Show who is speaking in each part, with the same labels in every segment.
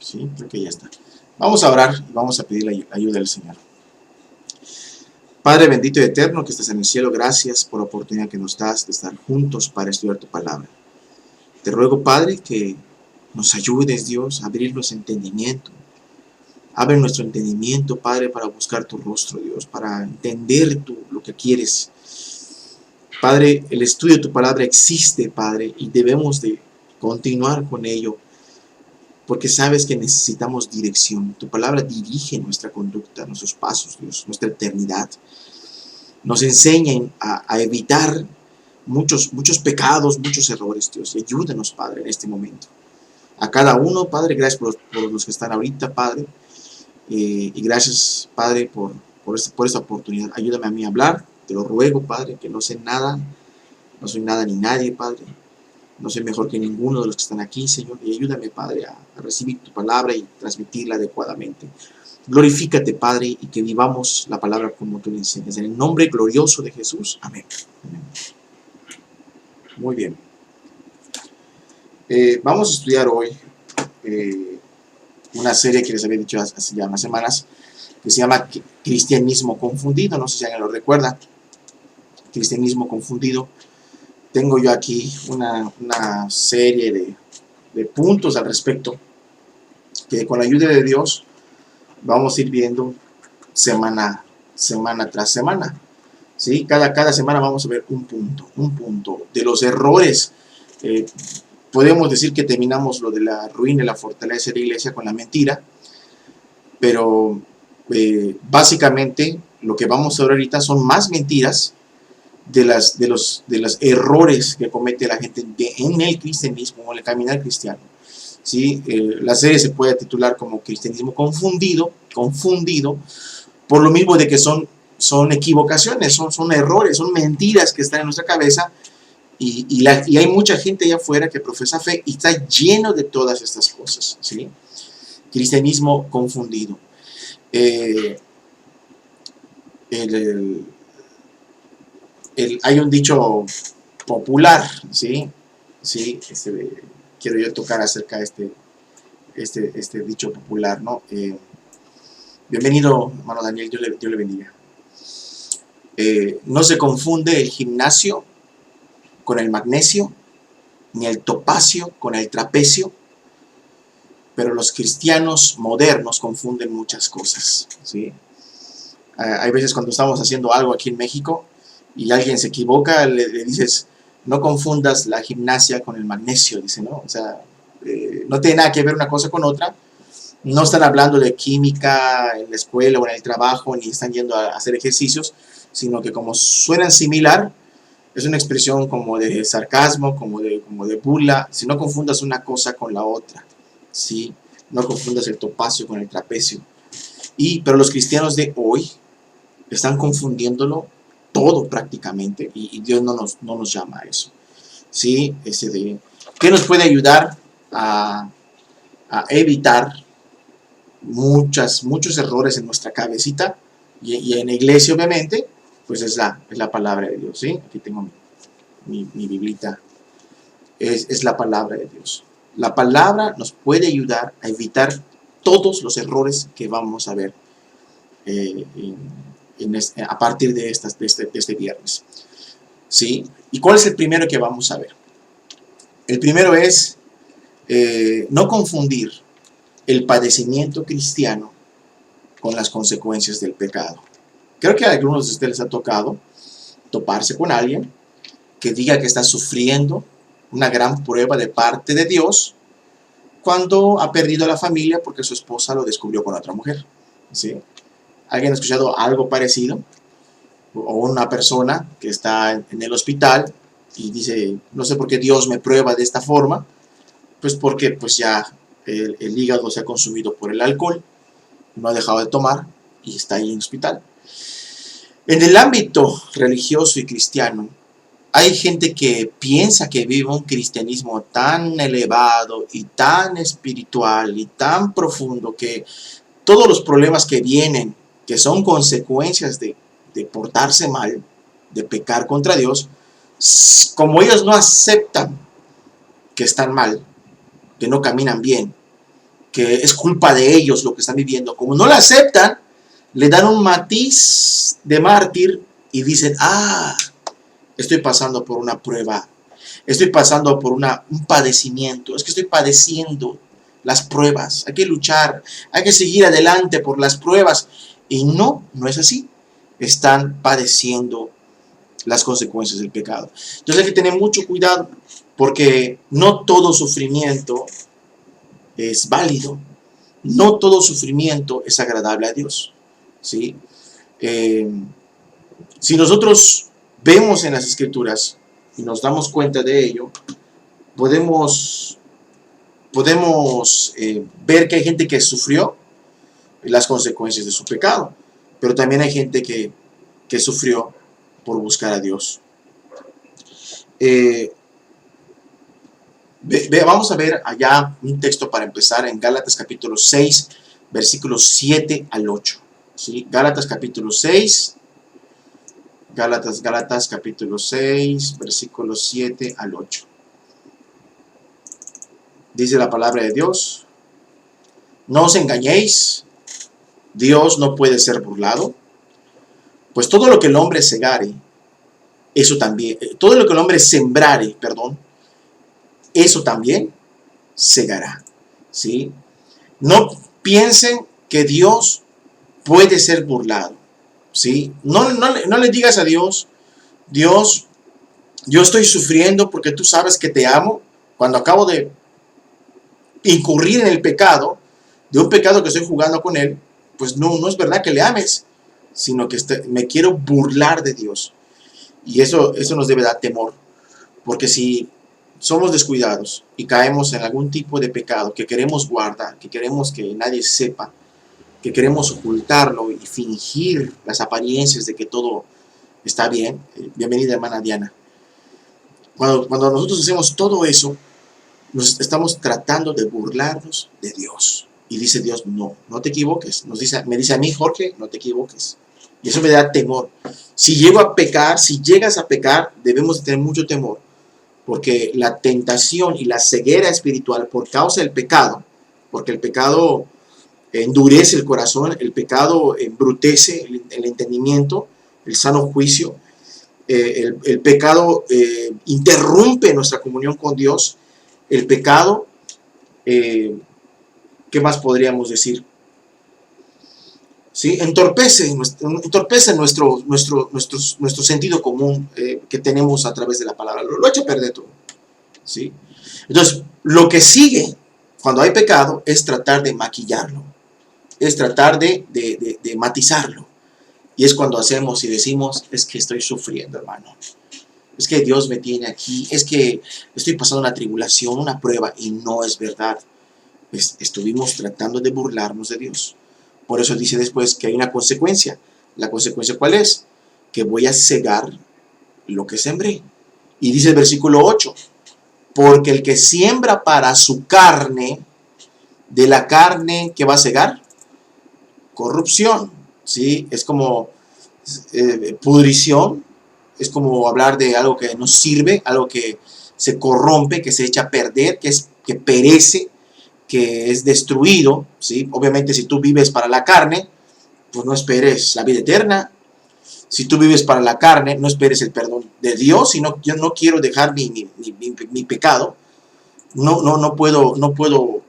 Speaker 1: Sí, creo que ya está. Vamos a orar y vamos a pedir la ayuda del Señor. Padre bendito y eterno que estás en el cielo, gracias por la oportunidad que nos das de estar juntos para estudiar tu palabra. Te ruego, Padre, que nos ayudes, Dios, a abrir nuestro entendimiento. Abre nuestro entendimiento, Padre, para buscar tu rostro, Dios, para entender lo que quieres. Padre, el estudio de tu palabra existe, Padre, y debemos de continuar con ello, porque sabes que necesitamos dirección. Tu palabra dirige nuestra conducta, nuestros pasos, Dios, nuestra eternidad. Nos enseñan a evitar muchos pecados, muchos errores, Dios. Y ayúdanos, Padre, en este momento. A cada uno, Padre, gracias por los que están ahorita, Padre. Y gracias, Padre, por esta oportunidad. Ayúdame a mí a hablar. Te lo ruego, Padre, que no sé nada. No soy nada ni nadie, Padre. No soy mejor que ninguno de los que están aquí, Señor. Y ayúdame, Padre, a recibir tu palabra y transmitirla adecuadamente. Glorifícate, Padre, y que vivamos la palabra como tú le enseñas. En el nombre glorioso de Jesús. Amén. Amén. Muy bien. Vamos a estudiar hoy una serie que les había dicho hace ya unas semanas, que se llama Cristianismo Confundido. No sé si alguien lo recuerda. Cristianismo Confundido. Tengo yo aquí una serie de puntos al respecto, que con la ayuda de Dios vamos a ir viendo semana tras semana. ¿Sí? Cada semana vamos a ver un punto de los errores. Podemos decir que terminamos lo de la ruina y la fortaleza de la iglesia con la mentira, pero básicamente lo que vamos a ver ahorita son más mentiras de los errores que comete la gente en el cristianismo, en el caminar cristiano. ¿Sí? La serie se puede titular como Cristianismo Confundido, por lo mismo de que son equivocaciones, son errores, son mentiras que están en nuestra cabeza. Y hay mucha gente allá afuera que profesa fe y está lleno de todas estas cosas, ¿sí? Cristianismo confundido. Hay un dicho popular, ¿sí? ¿Sí? Quiero yo tocar acerca de este dicho popular, ¿no? Bienvenido, hermano Daniel, Dios le bendiga. No se confunde el gimnasio con el magnesio, ni el topacio con el trapecio, pero los cristianos modernos confunden muchas cosas, ¿sí? Hay veces cuando estamos haciendo algo aquí en México y alguien se equivoca, le dices, no confundas la gimnasia con el magnesio, dice, ¿no? O sea, no tiene nada que ver una cosa con otra. No están hablando de química en la escuela o en el trabajo, ni están yendo a hacer ejercicios, sino que como suenan similar, es una expresión como de sarcasmo, como de burla. Si no confundas una cosa con la otra, ¿sí? No confundas el topacio con el trapecio. Pero los cristianos de hoy están confundiéndolo todo prácticamente, y Dios no nos llama a eso, ¿sí? ¿Qué nos puede ayudar a evitar muchos errores en nuestra cabecita y en la iglesia, obviamente? Pues es la palabra de Dios, ¿sí? Aquí tengo mi biblita. Es la palabra de Dios. La palabra nos puede ayudar a evitar todos los errores que vamos a ver a partir de este viernes, ¿sí? ¿Y cuál es el primero que vamos a ver? El primero es no confundir el padecimiento cristiano con las consecuencias del pecado. Creo que a algunos de ustedes les ha tocado toparse con alguien que diga que está sufriendo una gran prueba de parte de Dios cuando ha perdido a la familia porque su esposa lo descubrió con otra mujer, ¿sí? ¿Alguien ha escuchado algo parecido? O una persona que está en el hospital y dice, no sé por qué Dios me prueba de esta forma, pues porque pues ya el hígado se ha consumido por el alcohol, no ha dejado de tomar y está ahí en el hospital. En el ámbito religioso y cristiano, hay gente que piensa que vive un cristianismo tan elevado y tan espiritual y tan profundo que todos los problemas que vienen, que son consecuencias de portarse mal, de pecar contra Dios, como ellos no aceptan que están mal, que no caminan bien, que es culpa de ellos lo que están viviendo. Como no la aceptan, le dan un matiz de mártir y dicen, estoy pasando por una prueba, estoy pasando por un padecimiento, es que estoy padeciendo las pruebas, hay que luchar, hay que seguir adelante por las pruebas. Y no es así, están padeciendo las consecuencias del pecado. Entonces hay que tener mucho cuidado, porque no todo sufrimiento es válido, no todo sufrimiento es agradable a Dios, ¿sí? Si nosotros vemos en las Escrituras y nos damos cuenta de ello, podemos ver que hay gente que sufrió las consecuencias de su pecado, pero también hay gente que sufrió por buscar a Dios. Vamos a ver allá un texto para empezar en Gálatas capítulo 6, versículos 7 al 8. ¿Sí? Gálatas capítulo 6, Gálatas capítulo 6, versículos 7 al 8. Dice la palabra de Dios: no os engañéis, Dios no puede ser burlado, pues todo lo que el hombre segare, eso también, todo lo que el hombre sembrare, eso también segará, ¿sí? No piensen que Dios puede ser burlado, ¿sí? No le digas a Dios, Dios, yo estoy sufriendo porque tú sabes que te amo, cuando acabo de incurrir en el pecado, de un pecado que estoy jugando con él, pues no es verdad que le ames, sino que me quiero burlar de Dios. Y eso nos debe dar temor, porque si somos descuidados y caemos en algún tipo de pecado que queremos guardar, que queremos que nadie sepa, que queremos ocultarlo y fingir las apariencias de que todo está bien. Bienvenida, hermana Diana. Cuando nosotros hacemos todo eso, nos estamos tratando de burlarnos de Dios. Y dice Dios, no te equivoques. Me dice a mí, Jorge, no te equivoques. Y eso me da temor. Si llegas a pecar, debemos de tener mucho temor, porque la tentación y la ceguera espiritual por causa del pecado, porque el pecado endurece el corazón, el pecado embrutece el entendimiento, el sano juicio, el pecado interrumpe nuestra comunión con Dios, el pecado, ¿qué más podríamos decir? ¿Sí? Entorpece nuestro sentido común que tenemos a través de la palabra, lo echa a perder todo, ¿sí? Entonces, lo que sigue cuando hay pecado es tratar de maquillarlo, es tratar de matizarlo, y es cuando hacemos y decimos, es que estoy sufriendo, hermano, es que Dios me tiene aquí, es que estoy pasando una tribulación, una prueba, y no es verdad. Pues estuvimos tratando de burlarnos de Dios. Por eso dice después que hay una consecuencia. ¿La consecuencia cuál es? Que voy a cegar lo que sembré. Y dice el versículo 8, porque el que siembra para su carne, de la carne, ¿qué va a cegar? Corrupción, ¿sí? Es como pudrición, es como hablar de algo que no sirve, algo que se corrompe, que se echa a perder, que perece, que es destruido, ¿sí? Obviamente si tú vives para la carne, pues no esperes la vida eterna. Si tú vives para la carne, no esperes el perdón de Dios, sino yo no quiero dejar mi pecado. No puedo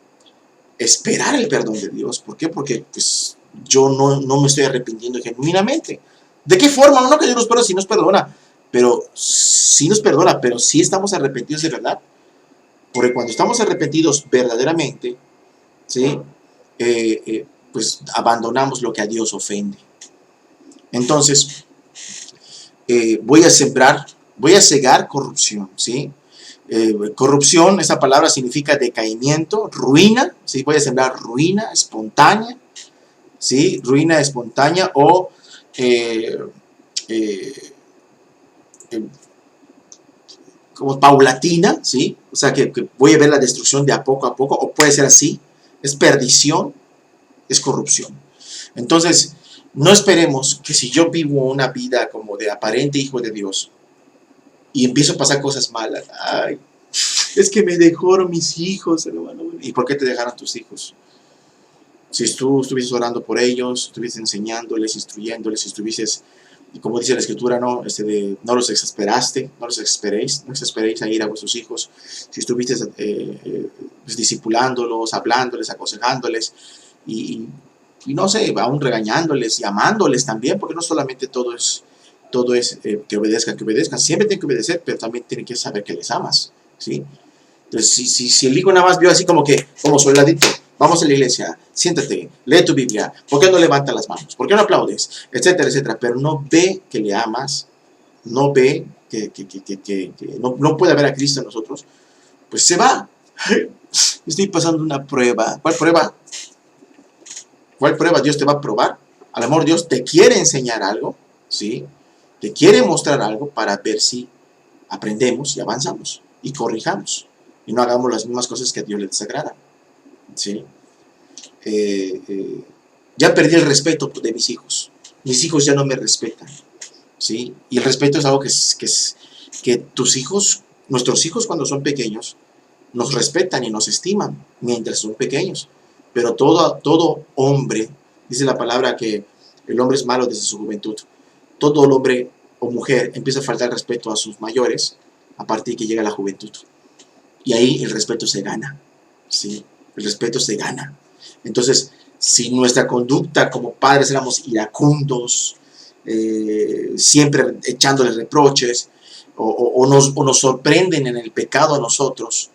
Speaker 1: esperar el perdón de Dios. ¿Por qué? Porque pues, yo no me estoy arrepintiendo genuinamente. ¿De qué forma? No que Dios nos perdona, si nos perdona. Pero sí nos perdona, pero sí estamos arrepentidos de verdad. Porque cuando estamos arrepentidos verdaderamente, ¿sí? Pues abandonamos lo que a Dios ofende. Entonces, voy a cegar corrupción, ¿sí? Corrupción, esa palabra significa decaimiento, ruina, ¿sí? Voy a sembrar ruina espontánea, ¿sí? Ruina espontánea o como paulatina, ¿sí? O sea, que voy a ver la destrucción de a poco, o puede ser así, es perdición, es corrupción. Entonces, no esperemos que si yo vivo una vida como de aparente hijo de Dios y empiezo a pasar cosas malas, ay, Es que me dejaron mis hijos, hermano. ¿Y por qué te dejaron tus hijos? Si tú estuvieses orando por ellos, estuvieses enseñándoles, instruyéndoles, estuvieses, y como dice la Escritura, no, no los exasperaste, no exasperéis a ir a vuestros hijos. Si estuviste pues, discipulándolos, hablándoles, aconsejándoles, y, y no sé, aún regañándoles y amándoles también, porque no solamente todo es que obedezcan, siempre tienen que obedecer, pero también tienen que saber que les amas, ¿sí? Entonces, si el hijo nada más vio así como soldadito, vamos a la iglesia, siéntate, lee tu Biblia, ¿por qué no levantas las manos? ¿Por qué no aplaudes? Etcétera, etcétera, pero no ve que le amas, no ve que no puede haber a Cristo en nosotros, pues se va. Estoy pasando una prueba. ¿Cuál prueba? ¿Cuál prueba Dios te va a probar? A lo mejor Dios te quiere enseñar algo, ¿sí? Te quiere mostrar algo para ver si aprendemos y avanzamos y corrijamos y no hagamos las mismas cosas que a Dios le desagrada, ¿sí? Ya perdí el respeto de mis hijos ya no me respetan, ¿sí? Y el respeto es algo que tus hijos, nuestros hijos cuando son pequeños, nos respetan y nos estiman mientras son pequeños, pero todo hombre, dice la palabra que el hombre es malo desde su juventud. Todo hombre o mujer empieza a faltar respeto a sus mayores a partir de que llega la juventud. Y ahí el respeto se gana, ¿sí? El respeto se gana. Entonces, si nuestra conducta como padres éramos iracundos, siempre echándoles reproches, o nos sorprenden en el pecado a nosotros,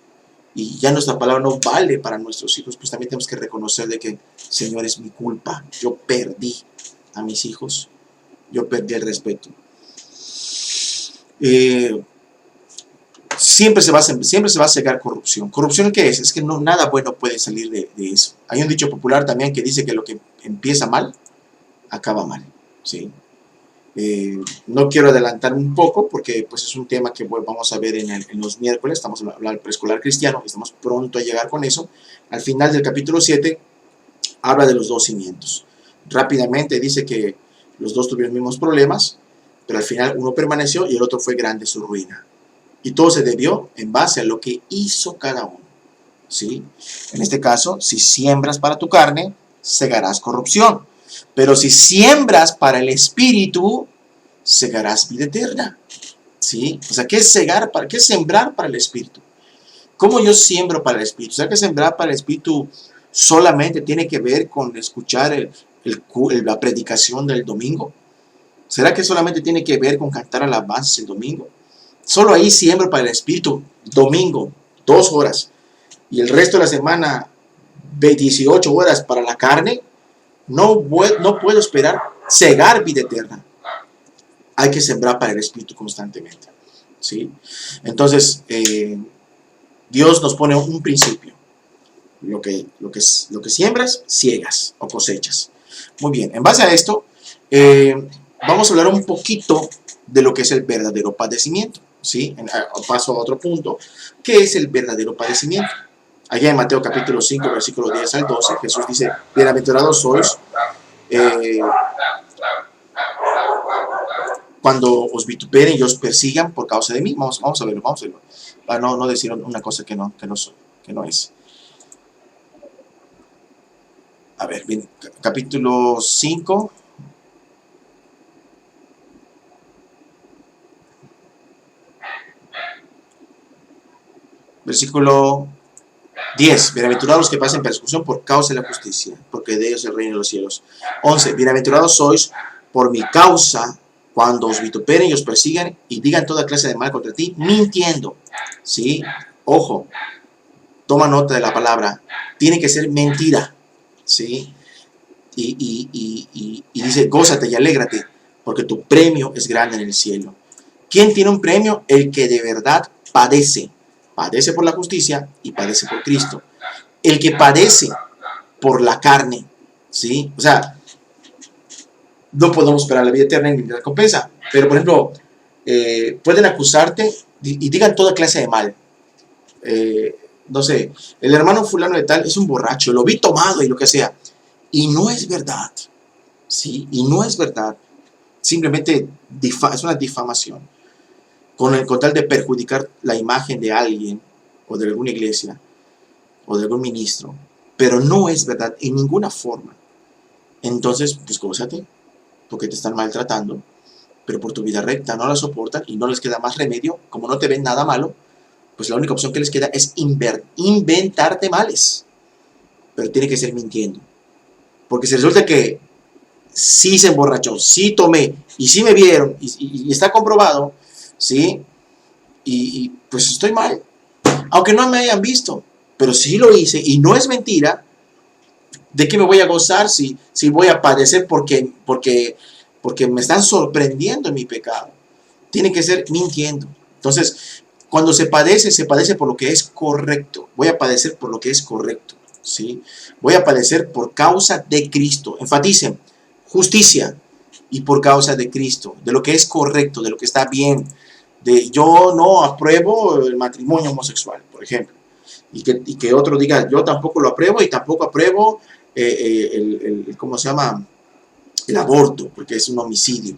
Speaker 1: y ya nuestra palabra no vale para nuestros hijos, pues también tenemos que reconocer de que, Señor, es mi culpa. Yo perdí a mis hijos. Yo perdí el respeto. Siempre se va a cegar corrupción. ¿Corrupción qué es? Es que nada bueno puede salir de eso. Hay un dicho popular también que dice que lo que empieza mal, acaba mal, ¿sí? No quiero adelantar un poco porque pues, es un tema que vamos a ver en los miércoles. Estamos hablando del preescolar cristiano, estamos pronto a llegar con eso. Al final del capítulo 7 habla de los dos cimientos. Rápidamente dice que los dos tuvieron los mismos problemas, pero al final uno permaneció y el otro fue grande su ruina. Y todo se debió en base a lo que hizo cada uno, ¿sí? En este caso, si siembras para tu carne, segarás corrupción. Pero si siembras para el Espíritu, segarás vida eterna, ¿sí? O sea, ¿qué es segar? ¿Qué es sembrar para el Espíritu? ¿Cómo yo siembro para el Espíritu? ¿Será que sembrar para el Espíritu solamente tiene que ver con escuchar la predicación del domingo? ¿Será que solamente tiene que ver con cantar alabanzas el domingo? Solo ahí siembro para el Espíritu, domingo, 2 horas. Y el resto de la semana, 18 horas para la carne. No puedo esperar cegar vida eterna. Hay que sembrar para el Espíritu constantemente, ¿sí? Entonces, Dios nos pone un principio. Lo que siembras, ciegas o cosechas. Muy bien, en base a esto, vamos a hablar un poquito de lo que es el verdadero padecimiento, ¿sí? Paso a otro punto. ¿Qué es el verdadero padecimiento? Allá en Mateo capítulo 5, versículo 10 al 12, Jesús dice, bienaventurados sois cuando os vituperen y os persigan por causa de mí. Vamos a verlo, para no decir una cosa que no es. A ver, bien, capítulo 5. Versículo 10. Bienaventurados los que pasen persecución por causa de la justicia, porque de ellos es el reino de los cielos. 11. Bienaventurados sois por mi causa cuando os vituperen y os persigan y digan toda clase de mal contra ti, mintiendo. ¿Sí? Ojo, toma nota de la palabra. Tiene que ser mentira. ¿Sí? Y dice, gózate y alégrate, porque tu premio es grande en el cielo. ¿Quién tiene un premio? El que de verdad padece. Padece por la justicia y padece por Cristo. El que padece por la carne, ¿sí? O sea, no podemos esperar la vida eterna ni la recompensa. Pero, por ejemplo, pueden acusarte y digan toda clase de mal. No sé, el hermano fulano de tal es un borracho, lo vi tomado y lo que sea. Y no es verdad, ¿sí? Y no es verdad. Simplemente es una difamación. Con tal de perjudicar la imagen de alguien, o de alguna iglesia, o de algún ministro, pero no es verdad en ninguna forma, entonces, pues gózate, porque te están maltratando, pero por tu vida recta no la soportan y no les queda más remedio, como no te ven nada malo, pues la única opción que les queda es inventarte males, pero tiene que ser mintiendo, porque si resulta que sí se emborrachó, sí tomé, y sí me vieron, y está comprobado, ¿sí? Y pues estoy mal, aunque no me hayan visto, pero sí lo hice, y no es mentira. ¿De qué me voy a gozar si voy a padecer porque me están sorprendiendo en mi pecado? Tiene que ser mintiendo. Entonces, cuando se padece por lo que es correcto. Voy a padecer por lo que es correcto, ¿sí? Voy a padecer por causa de Cristo. Enfaticen, justicia y por causa de Cristo, de lo que es correcto, de lo que está bien. Yo no apruebo el matrimonio homosexual, por ejemplo. Y que otro diga, yo tampoco lo apruebo y tampoco apruebo ¿cómo se llama? El aborto, porque es un homicidio,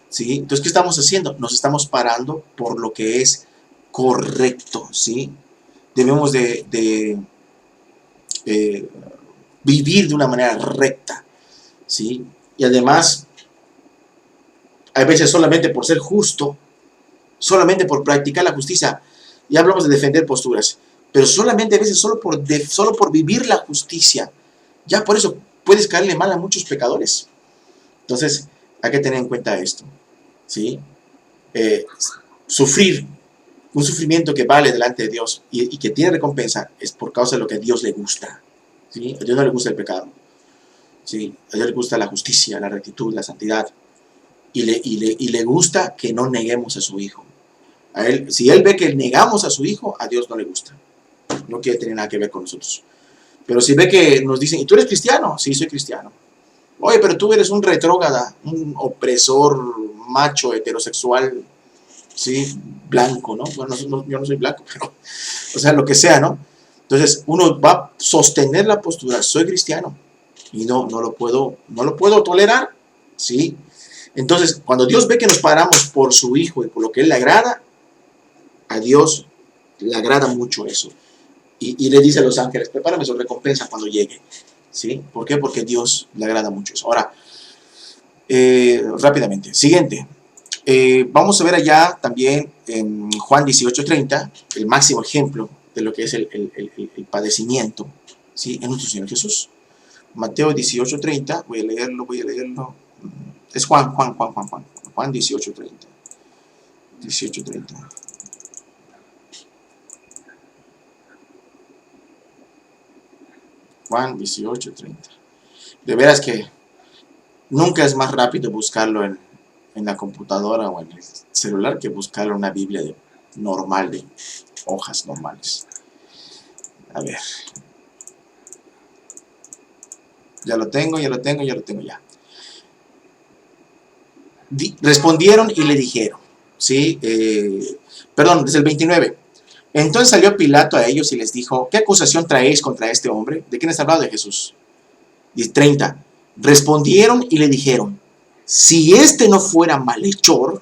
Speaker 1: ¿sí? Entonces, ¿qué estamos haciendo? Nos estamos parando por lo que es correcto, ¿sí? Debemos de vivir de una manera recta, ¿sí? Y además, a veces solamente por ser justo, solamente por practicar la justicia, ya hablamos de defender posturas, pero solamente a veces solo por vivir la justicia, ya por eso puedes caerle mal a muchos pecadores. Entonces, hay que tener en cuenta esto, ¿sí? Sufrir un sufrimiento que vale delante de Dios y que tiene recompensa es por causa de lo que a Dios le gusta, ¿sí? A Dios no le gusta el pecado, ¿sí? A Dios le gusta la justicia, la rectitud, la santidad, y le gusta que no neguemos a su Hijo. A él, si Él ve que negamos a su Hijo, a Dios no le gusta, no quiere tener nada que ver con nosotros. Pero si ve que nos dicen, ¿y tú eres cristiano? Sí, soy cristiano. Oye, pero tú eres un retrógrada, un opresor macho heterosexual, ¿sí? Blanco, ¿no? Bueno, yo no soy blanco, pero, o sea, lo que sea, ¿no? Entonces, uno va a sostener la postura, soy cristiano, y no lo puedo tolerar, ¿sí? Entonces, cuando Dios ve que nos paramos por su Hijo y por lo que Él le agrada, a Dios le agrada mucho eso. Y le dice a los ángeles, prepárame su recompensa cuando llegue, ¿sí? ¿Por qué? Porque a Dios le agrada mucho eso. Ahora, rápidamente, siguiente. Vamos a ver allá también en Juan 18:30, el máximo ejemplo de lo que es el padecimiento, ¿sí? En nuestro Señor Jesús. Mateo 18:30, voy a leerlo. Es Juan 18:30. 18:30. Juan 18:30. De veras que nunca es más rápido buscarlo en la computadora o en el celular que buscarlo en una Biblia normal, de hojas normales. A ver. Ya lo tengo. Respondieron y le dijeron, ¿sí? Perdón, desde el 29. Entonces salió Pilato a ellos y les dijo, ¿qué acusación traéis contra este hombre? ¿De quién está hablando? De Jesús. Y 30. Respondieron y le dijeron, si este no fuera malhechor,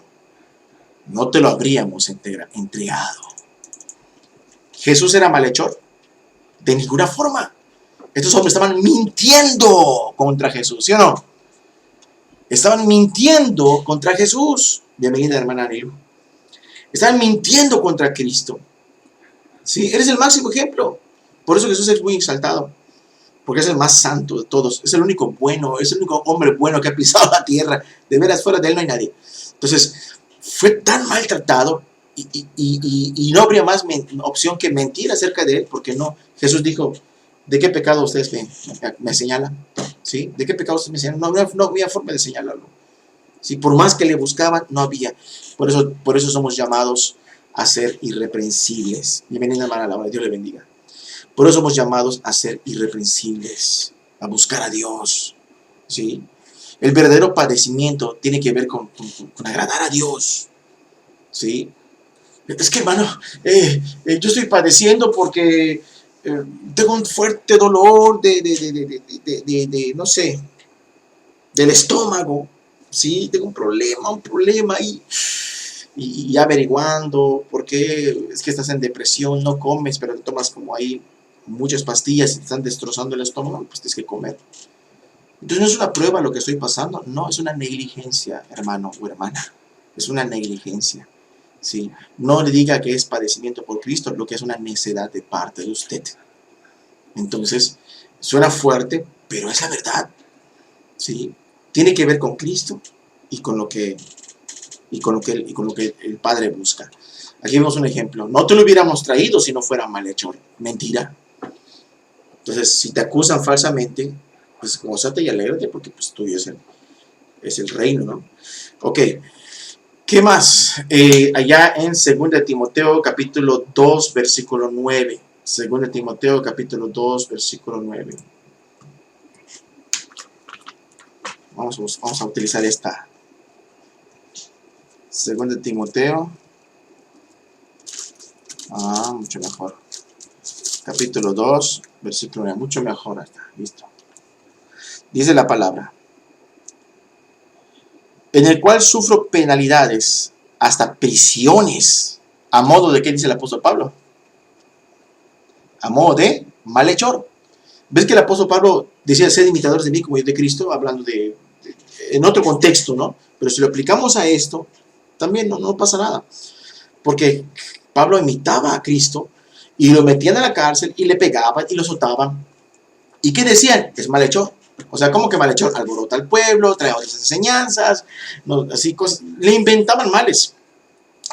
Speaker 1: no te lo habríamos entregado. ¿Jesús era malhechor? De ninguna forma. Estos hombres estaban mintiendo contra Jesús, ¿sí o no? Estaban mintiendo contra Jesús. Bienvenida, hermana Ariel. Estaban mintiendo contra Cristo. ¿Sí? Eres el máximo ejemplo. Por eso Jesús es muy exaltado. Porque es el más santo de todos. Es el único bueno. Es el único hombre bueno que ha pisado la tierra. De veras, fuera de él no hay nadie. Entonces, fue tan maltratado y no habría más opción que mentir acerca de él. Porque no. Jesús dijo, ¿de qué pecado ustedes me señalan? ¿Sí? ¿De qué pecado ustedes me señalan? No había forma de señalarlo. ¿Sí? Por más que le buscaban, no había. Por eso somos llamados a ser irreprensibles. Bienvenida, hermana Laura, Dios le bendiga. Por eso somos llamados a ser irreprensibles, a buscar a Dios, ¿sí? El verdadero padecimiento tiene que ver con agradar a Dios, ¿sí? Es que, hermano, yo estoy padeciendo porque tengo un fuerte dolor no sé, del estómago, ¿sí? Tengo un problema y y averiguando por qué es que estás en depresión, no comes, pero te tomas como ahí muchas pastillas y te están destrozando el estómago, pues tienes que comer. Entonces no es una prueba lo que estoy pasando, no, es una negligencia, hermano o hermana, es una negligencia. ¿Sí? No le diga que es padecimiento por Cristo, lo que es una necedad de parte de usted. Entonces, suena fuerte, pero es la verdad. ¿Sí? Tiene que ver con Cristo y con lo que, el Padre busca. Aquí vemos un ejemplo. No te lo hubiéramos traído si no fuera malhechor. Mentira. Entonces, si te acusan falsamente, pues gózate y alégrate porque pues tuyo es el reino, ¿no? Ok. ¿Qué más? Allá en 2 Timoteo capítulo 2, versículo 9. 2 Timoteo capítulo 2, versículo 9. Vamos a utilizar esta. 2 Timoteo. Mucho mejor. Capítulo 2, versículo 9. Mucho mejor hasta. Listo. Dice la palabra. En el cual sufro penalidades, hasta prisiones. ¿A modo de qué dice el apóstol Pablo? A modo de malhechor. ¿Ves que el apóstol Pablo decía, sed imitadores de mí como yo de Cristo? Hablando en otro contexto, ¿no? Pero si lo aplicamos a esto, también no pasa nada. Porque Pablo imitaba a Cristo y lo metían a la cárcel y le pegaban y lo soltaban. ¿Y qué decían? Es malhechor. O sea, ¿cómo que malhechor? Alborota al pueblo, trae otras enseñanzas, no, así cosas. Le inventaban males.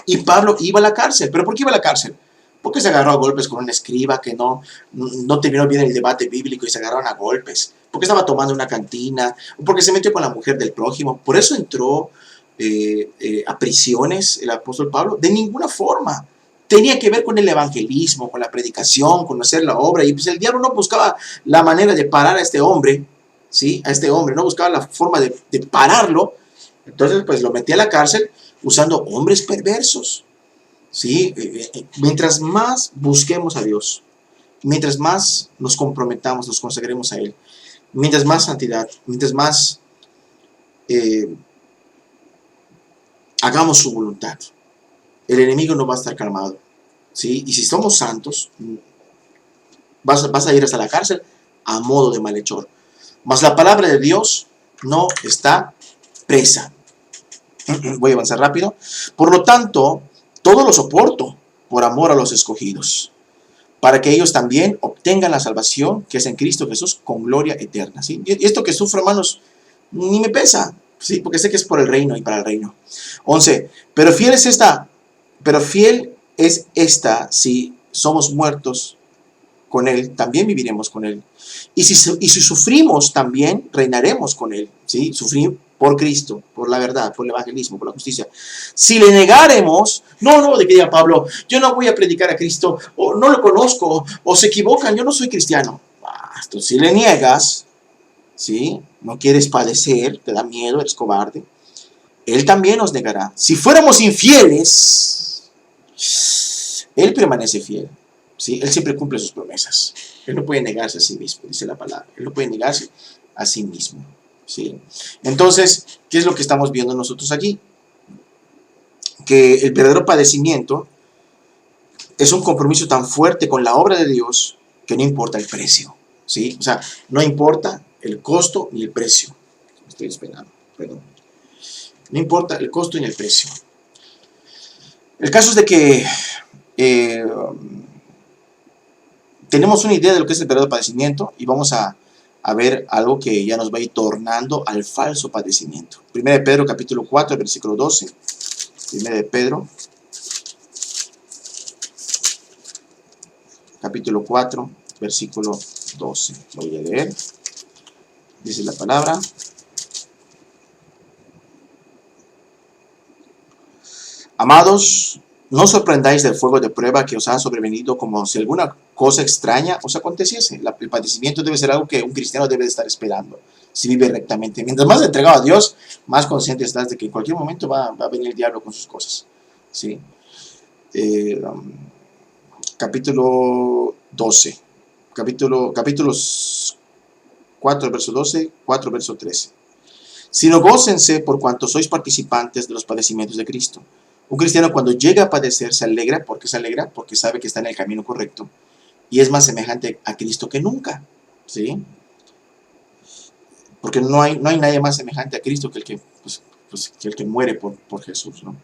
Speaker 1: Y Pablo iba a la cárcel. ¿Pero por qué iba a la cárcel? Porque se agarró a golpes con un escriba que no terminó bien el debate bíblico y se agarraron a golpes. Porque estaba tomando una cantina, o porque se metió con la mujer del prójimo. Por eso entró a prisiones el apóstol Pablo. De ninguna forma. Tenía que ver con el evangelismo, con la predicación, con hacer la obra. Y pues el diablo no buscaba la manera de parar a este hombre, ¿sí? A este hombre, no buscaba la forma de pararlo. Entonces, pues lo metía a la cárcel usando hombres perversos, ¿sí? Mientras más busquemos a Dios, mientras más nos comprometamos, nos consagremos a Él, mientras más santidad, mientras más hagamos su voluntad, el enemigo no va a estar calmado, ¿sí? Y si somos santos, vas a ir hasta la cárcel a modo de malhechor. Mas la palabra de Dios no está presa. Voy a avanzar rápido. Por lo tanto, todo lo soporto por amor a los escogidos, para que ellos también obtengan la salvación que es en Cristo Jesús con gloria eterna. ¿Sí? Y esto que sufro, hermanos, ni me pesa, ¿sí? Porque sé que es por el reino y para el reino. 11. Pero fiel es esta si somos muertos con Él, también viviremos con Él. Y si sufrimos, también reinaremos con Él. ¿Sí? Sufrir por Cristo, por la verdad, por el evangelismo, por la justicia. Si le negáremos, no de que diga Pablo, yo no voy a predicar a Cristo, o no lo conozco, o se equivocan, yo no soy cristiano. Entonces, si le niegas, ¿sí? No quieres padecer, te da miedo, eres cobarde, Él también nos negará. Si fuéramos infieles, Él permanece fiel. ¿Sí? Él siempre cumple sus promesas. Él no puede negarse a sí mismo, dice la palabra. Él no puede negarse a sí mismo. ¿Sí? Entonces, ¿qué es lo que estamos viendo nosotros aquí? Que el verdadero padecimiento es un compromiso tan fuerte con la obra de Dios que no importa el precio. ¿Sí? O sea, no importa el costo ni el precio. Estoy esperando, perdón. No importa el costo ni el precio. El caso es de que tenemos una idea de lo que es el verdadero padecimiento y vamos a ver algo que ya nos va a ir tornando al falso padecimiento. 1 de Pedro capítulo 4, versículo 12. 1 de Pedro capítulo 4, versículo 12. Lo voy a leer. Dice la palabra. Amados, no os sorprendáis del fuego de prueba que os ha sobrevenido como si alguna cosa extraña os aconteciese. El padecimiento debe ser algo que un cristiano debe de estar esperando si vive rectamente. Mientras más entregado a Dios, más consciente estás de que en cualquier momento va a venir el diablo con sus cosas. ¿Sí? Capítulo 12. Capítulos 4, verso 12, 4, verso 13. Sino gócense por cuanto sois participantes de los padecimientos de Cristo, Un cristiano cuando llega a padecer se alegra. ¿Por qué se alegra? Porque sabe que está en el camino correcto y es más semejante a Cristo que nunca, ¿sí? Porque no hay nadie más semejante a Cristo que el que, que el que muere por Jesús, ¿no?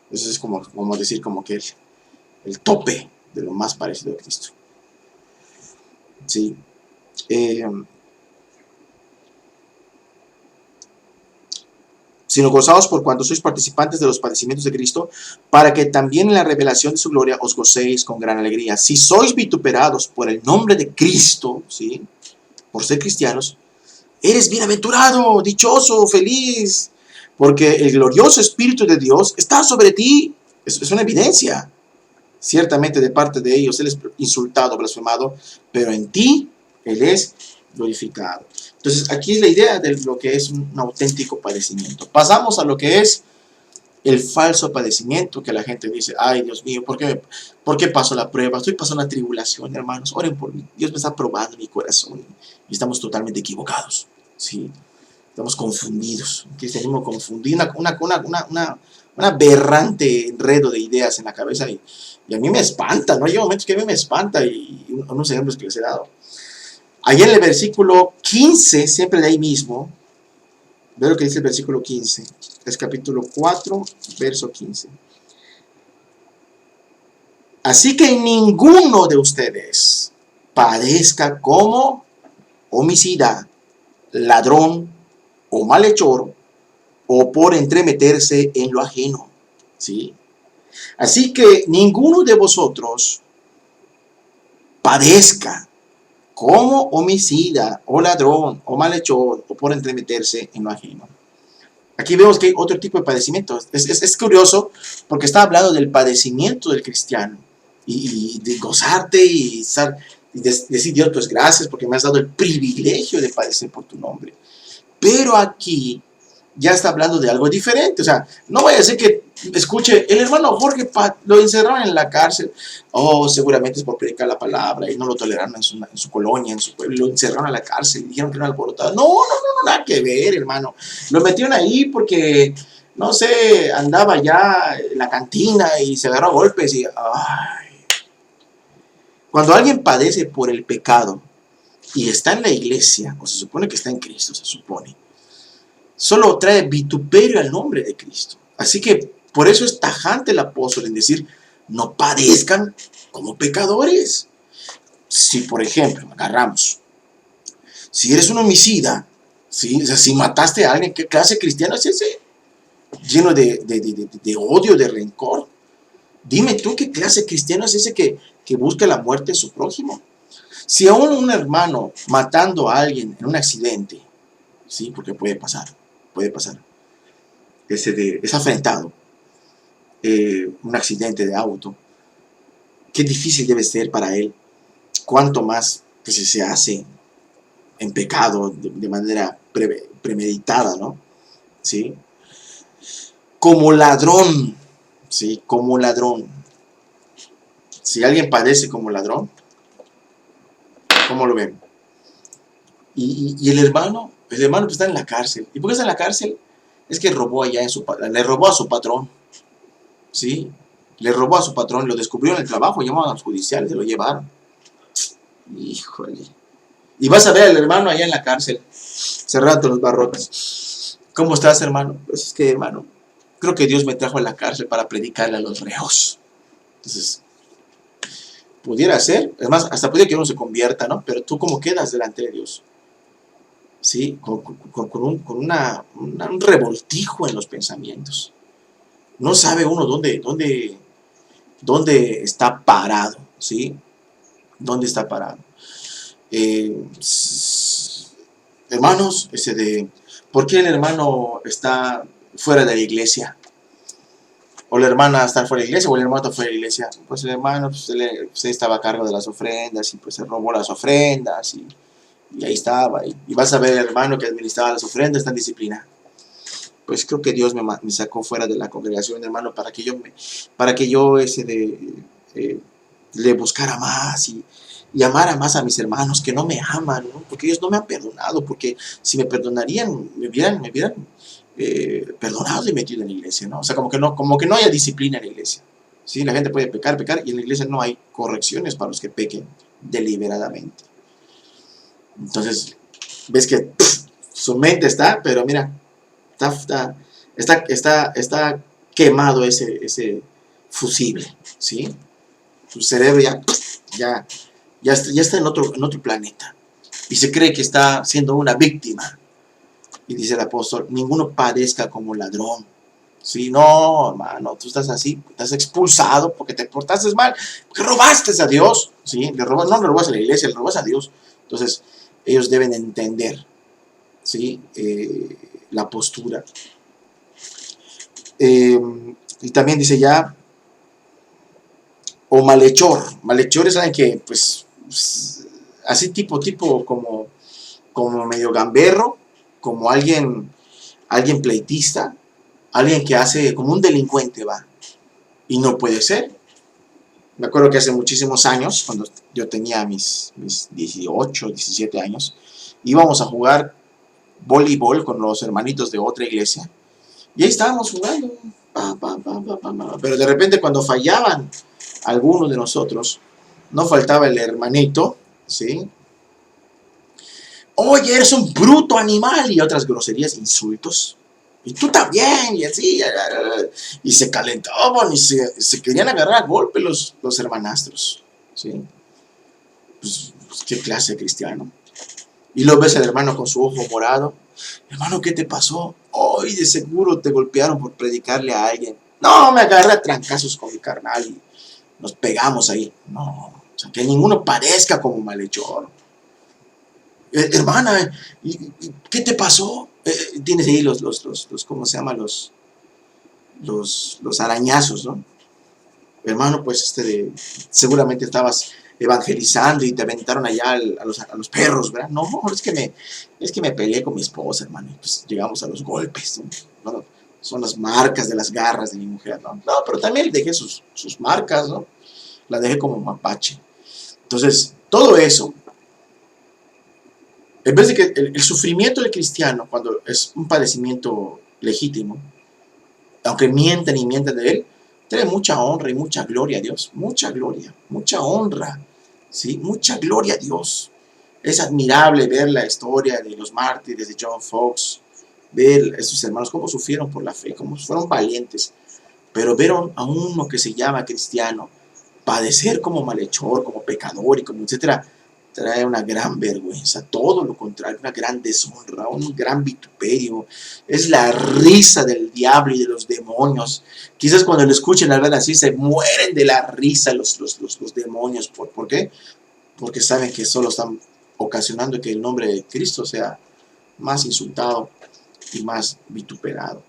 Speaker 1: Eso es como decir como que el tope de lo más parecido a Cristo, ¿sí? Sino gozaos por cuanto sois participantes de los padecimientos de Cristo, para que también en la revelación de su gloria os gocéis con gran alegría. Si sois vituperados por el nombre de Cristo, ¿sí?, por ser cristianos, eres bienaventurado, dichoso, feliz, porque el glorioso Espíritu de Dios está sobre ti. Es una evidencia. Ciertamente de parte de ellos Él es insultado, blasfemado, pero en ti Él es glorificado. Entonces aquí es la idea de lo que es un auténtico padecimiento. Pasamos a lo que es el falso padecimiento, que la gente dice, ay Dios mío, ¿por qué paso la prueba? Estoy pasando una tribulación, hermanos, oren por mí. Dios me está probando mi corazón y estamos totalmente equivocados, ¿sí? Estamos confundidos, un cristianismo confundido, una aberrante enredo de ideas en la cabeza y a mí me espanta, ¿no? Hay momentos que a mí me espanta y unos ejemplos que les he dado. Allá en el versículo 15, siempre de ahí mismo, ve lo que dice el versículo 15, es capítulo 4, verso 15. Así que ninguno de ustedes padezca como homicida, ladrón o malhechor, o por entremeterse en lo ajeno, ¿sí? Así que ninguno de vosotros padezca como homicida, o ladrón, o malhechor, o por entremeterse en lo ajeno. Aquí vemos que hay otro tipo de padecimiento. Es curioso porque está hablando del padecimiento del cristiano y de gozarte y decir, Dios, pues gracias porque me has dado el privilegio de padecer por tu nombre. Pero aquí ya está hablando de algo diferente. O sea, no vaya a ser que escuche, el hermano Jorge lo encerraron en la cárcel. Oh, seguramente es por predicar la palabra y no lo toleraron en su colonia, en su pueblo. Lo encerraron en la cárcel y dijeron que era alborotado. No, nada que ver, hermano. Lo metieron ahí porque, no sé, andaba ya en la cantina y se agarró a golpes y... Ay. Cuando alguien padece por el pecado y está en la iglesia, o se supone que está en Cristo, se supone, solo trae vituperio al nombre de Cristo. Así que por eso es tajante el apóstol en decir, no padezcan como pecadores. Si, por ejemplo, agarramos, si eres un homicida, ¿sí? O sea, si mataste a alguien, ¿qué clase de cristiano es ese? Lleno de odio, de rencor. Dime tú, ¿qué clase de cristiano es ese que busca la muerte de su prójimo? Si aún un hermano matando a alguien en un accidente, ¿sí? Porque puede pasar, es afrentado, un accidente de auto, qué difícil debe ser para él, cuánto más que si se hace en pecado, de manera premeditada, ¿no? ¿Sí? Como ladrón, ¿sí? Como ladrón. Si alguien padece como ladrón, ¿cómo lo ven? Y el hermano pues está en la cárcel. ¿Y por qué está en la cárcel? Es que robó allá le robó a su patrón, ¿sí? Le robó a su patrón, lo descubrió en el trabajo, llamaron a los judiciales, se lo llevaron. Híjole. Y vas a ver al hermano allá en la cárcel, cerrando los barrotes. ¿Cómo estás, hermano? Pues es que, hermano, creo que Dios me trajo a la cárcel para predicarle a los reos. Entonces, pudiera ser, además, hasta pudiera que uno se convierta, ¿no? Pero tú, ¿cómo quedas delante de Dios? ¿Sí? Con un revoltijo en los pensamientos. No sabe uno dónde está parado, ¿sí? ¿Dónde está parado? Hermanos, ¿por qué el hermano está fuera de la iglesia? O la hermana está fuera de la iglesia, o el hermano está fuera de la iglesia. Pues el hermano pues, estaba a cargo de las ofrendas, y pues se robó las ofrendas, y ahí estaba. Y vas a ver el hermano que administraba las ofrendas, está en disciplina. Pues creo que Dios me sacó fuera de la congregación, hermano, para que yo le buscara más y amara más a mis hermanos que no me aman, ¿no? Porque ellos no me han perdonado, porque si me perdonarían, me hubieran perdonados y metidos en la iglesia, ¿no? O sea, como que no haya disciplina en la iglesia. ¿Sí? La gente puede pecar, y en la iglesia no hay correcciones para los que pequen deliberadamente. Entonces, ves que su mente está, pero mira, está quemado ese fusible, ¿sí? Su cerebro ya está en otro planeta y se cree que está siendo una víctima. Y dice el apóstol, ninguno padezca como ladrón. Sí, no, hermano, tú estás así, estás expulsado porque te portaste mal, porque robaste a Dios, ¿sí? No le robas a la iglesia, le robas a Dios. Entonces, ellos deben entender, ¿sí? La postura. Y también dice ya, o malhechor. Malhechor es alguien que, pues, así tipo como medio gamberro, como alguien pleitista, alguien que hace como un delincuente, va. Y no puede ser. Me acuerdo que hace muchísimos años, cuando yo tenía mis 18, 17 años, íbamos a jugar voleibol con los hermanitos de otra iglesia. Y ahí estábamos jugando. Pero de repente cuando fallaban algunos de nosotros, no faltaba el hermanito, ¿sí? Oye, eres un bruto animal, y otras groserías, insultos. Y tú también, y así, y se calentaban y se querían agarrar a golpe los hermanastros, ¿sí? Pues, qué clase de cristiano. Y lo ves al hermano con su ojo morado. Hermano, ¿qué te pasó? Hoy de seguro te golpearon por predicarle a alguien. No, me agarré a trancazos con mi carnal y nos pegamos ahí. No, o sea, que ninguno parezca como malhechor. Hermana, ¿qué te pasó? Tienes ahí ¿cómo se llama? Los arañazos, ¿no? Hermano, pues seguramente estabas evangelizando y te aventaron allá a los perros, ¿verdad? No, es que me peleé con mi esposa, hermano, y pues llegamos a los golpes, ¿no? Son las marcas de las garras de mi mujer, ¿no? No, pero también dejé sus marcas, ¿no? La dejé como mapache. Entonces, todo eso, en vez de que el sufrimiento del cristiano, cuando es un padecimiento legítimo, aunque mienten y mienten de él, trae mucha honra y mucha gloria a Dios. Mucha gloria, mucha honra, ¿sí? Mucha gloria a Dios. Es admirable ver la historia de los mártires de John Fox, ver a esos hermanos cómo sufrieron por la fe, cómo fueron valientes. Pero ver a uno que se llama cristiano padecer como malhechor, como pecador y como etcétera, trae una gran vergüenza, todo lo contrario, una gran deshonra, un gran vituperio, es la risa del diablo y de los demonios. Quizás cuando lo escuchen hablar así se mueren de la risa los demonios. ¿Por qué? Porque saben que solo están ocasionando que el nombre de Cristo sea más insultado y más vituperado.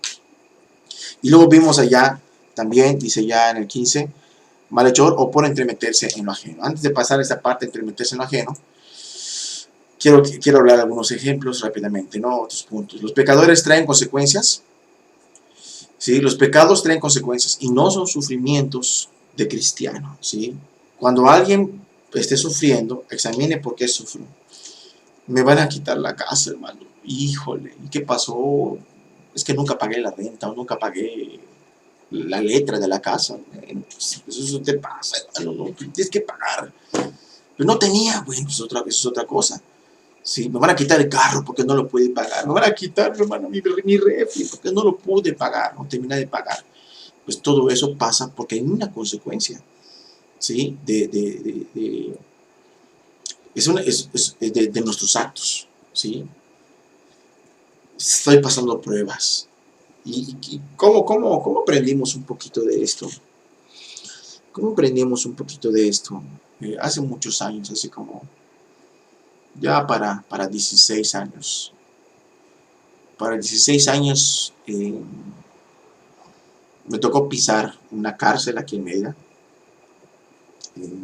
Speaker 1: Y luego vimos allá, también dice ya en el 15, malhechor o por entremeterse en lo ajeno. Antes de pasar a esta parte de entremeterse en lo ajeno, quiero hablar de algunos ejemplos rápidamente, ¿no? Otros puntos. Los pecadores traen consecuencias, ¿sí? Los pecados traen consecuencias y no son sufrimientos de cristiano, ¿sí? Cuando alguien esté sufriendo, examine por qué sufre. Me van a quitar la casa, hermano. Híjole, ¿y qué pasó? Es que nunca pagué la renta o nunca pagué la letra de la casa. Pues eso te pasa, hermano, no, tienes que pagar. Pero no tenía, bueno, pues eso es otra cosa. Sí, me van a quitar el carro porque no lo pude pagar. Me van a quitar, hermano, mi refri porque no lo pude pagar, no terminé de pagar. Pues todo eso pasa porque hay una consecuencia, ¿sí? De nuestros actos, ¿sí? Estoy pasando pruebas. ¿Y cómo aprendimos un poquito de esto? ¿Cómo aprendimos un poquito de esto? Hace muchos años, así como ya para 16 años. Para 16 años me tocó pisar una cárcel aquí en Mérida.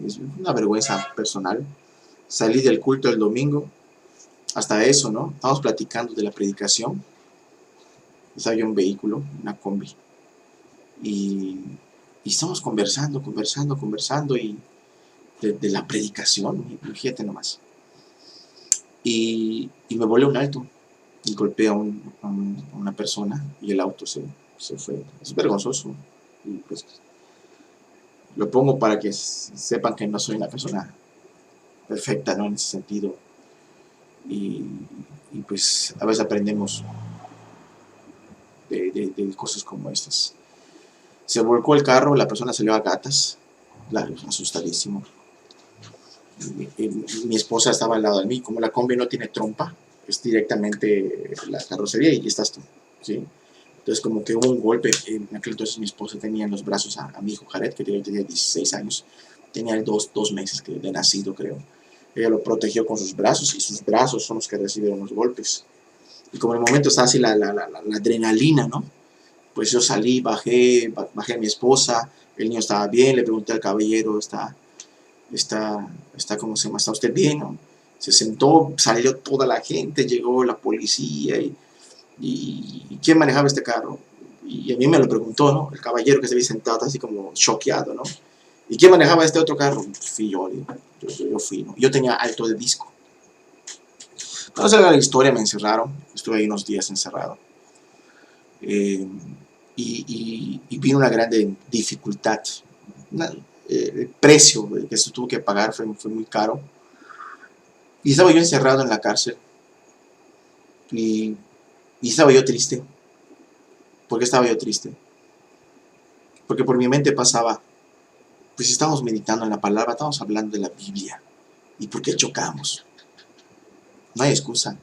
Speaker 1: Es una vergüenza personal. Salí del culto el domingo, hasta eso, ¿no? Estábamos platicando de la predicación. Estaba yo en un vehículo, una combi. Y estamos conversando y de la predicación, fíjate nomás. Y me volé un alto. y golpea a una persona y el auto se fue. Es vergonzoso. Y pues lo pongo para que sepan que no soy una persona perfecta, ¿no? En ese sentido. Y, y pues a veces aprendemos de cosas como estas. Se volcó el carro, la persona salió a gatas, asustadísimo. Mi esposa estaba al lado de mí, como la combi no tiene trompa, es directamente la carrocería y estás tú, ¿sí? Entonces como que hubo un golpe, en aquel entonces mi esposa tenía en los brazos a mi hijo Jared, que tenía 16 años, tenía 2 meses de nacido creo. Ella lo protegió con sus brazos y sus brazos son los que recibieron los golpes. Y como en el momento estaba así la adrenalina, ¿no? Pues yo salí, bajé a mi esposa, el niño estaba bien, le pregunté al caballero, ¿cómo se llama? ¿Está usted bien? ¿No? Se sentó, salió toda la gente, llegó la policía y ¿quién manejaba este carro? Y a mí me lo preguntó, ¿no? El caballero que se había sentado así como choqueado, ¿no? ¿Y quién manejaba este otro carro? Fui yo fui, ¿no? Yo tenía alto de disco. No sé la historia, me encerraron, estuve ahí unos días encerrado. Y vino una grande dificultad. El precio que se tuvo que pagar fue muy caro. Y estaba yo encerrado en la cárcel. Y estaba yo triste. ¿Por qué estaba yo triste? Porque por mi mente pasaba, pues estamos meditando en la palabra, estamos hablando de la Biblia. ¿Y por qué chocamos? No hay excusa.